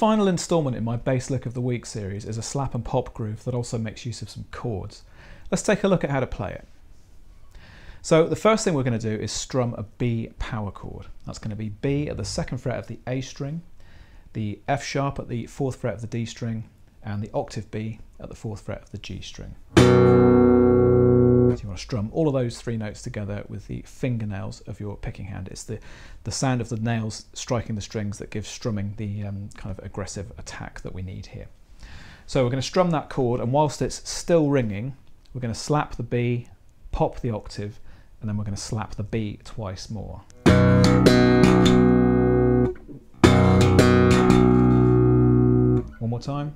final instalment in my bass lick of the week series is a slap and pop groove that also makes use of some chords. Let's take a look at how to play it. So the first thing we're going to do is strum a B power chord. That's going to be B at the 2nd fret of the A string, the F sharp at the 4th fret of the D string, and the octave B at the 4th fret of the G string. So you want to strum all of those 3 notes together with the fingernails of your picking hand. It's the sound of the nails striking the strings that gives strumming the kind of aggressive attack that we need here. So we're going to strum that chord, and whilst it's still ringing, we're going to slap the B, pop the octave, and then we're going to slap the B twice more. One more time.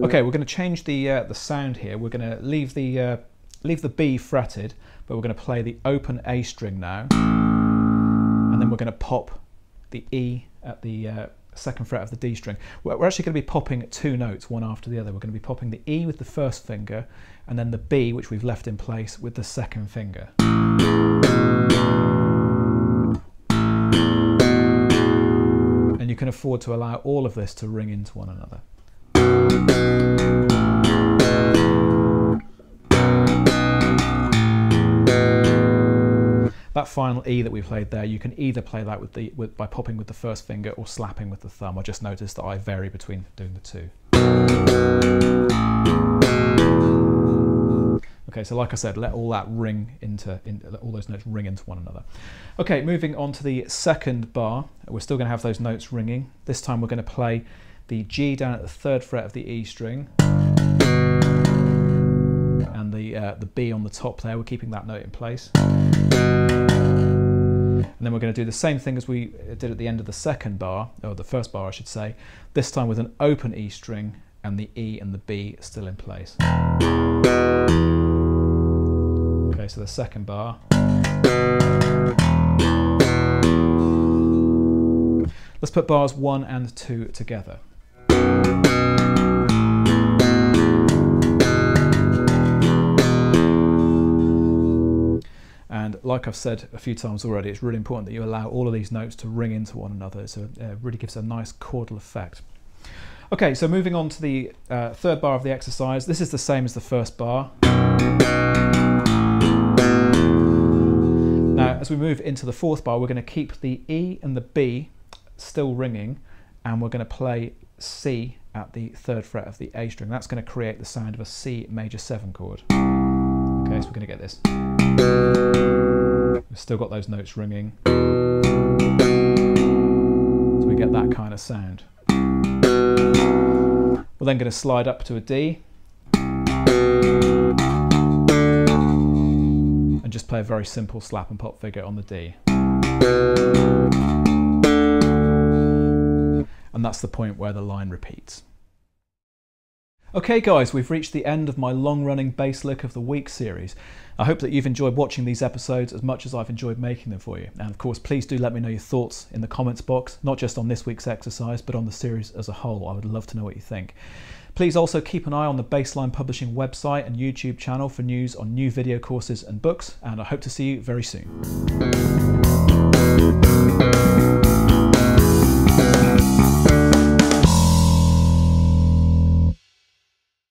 Okay, we're going to change the sound here. We're going to leave the B fretted, but we're going to play the open A string now, and then we're going to pop the E at the 2nd fret of the D string. We're actually going to be popping 2 notes, one after the other. We're going to be popping the E with the 1st finger, and then the B, which we've left in place, with the 2nd finger. And you can afford to allow all of this to ring into one another. That final E that we played there, you can either play that by popping with the 1st finger or slapping with the thumb. I just noticed that I vary between doing the 2. Okay, so like I said, let all that ring let all those notes ring into one another. Okay, moving on to the 2nd bar, we're still going to have those notes ringing. This time we're going to play the G down at the 3rd fret of the E string, and the B on the top there. We're keeping that note in place. And then we're going to do the same thing as we did at the end of the 2nd bar, or the 1st bar I should say, this time with an open E string and the E and the B still in place. Okay, so the 2nd bar. Let's put bars 1 and 2 together. And like I've said a few times already, it's really important that you allow all of these notes to ring into one another, so it really gives a nice chordal effect. Okay, so moving on to the 3rd bar of the exercise. This is the same as the 1st bar. Now, as we move into the 4th bar, we're going to keep the E and the B still ringing, and we're going to play C at the 3rd fret of the A string. That's going to create the sound of a C major 7 chord. Okay, so we're going to get this. We've still got those notes ringing. So we get that kind of sound. We're then going to slide up to a D and just play a very simple slap and pop figure on the D. And that's the point where the line repeats. Okay guys, we've reached the end of my long-running bass lick of the week series. I hope that you've enjoyed watching these episodes as much as I've enjoyed making them for you. And of course, please do let me know your thoughts in the comments box, not just on this week's exercise, but on the series as a whole. I would love to know what you think. Please also keep an eye on the Bassline Publishing website and YouTube channel for news on new video courses and books, and I hope to see you very soon.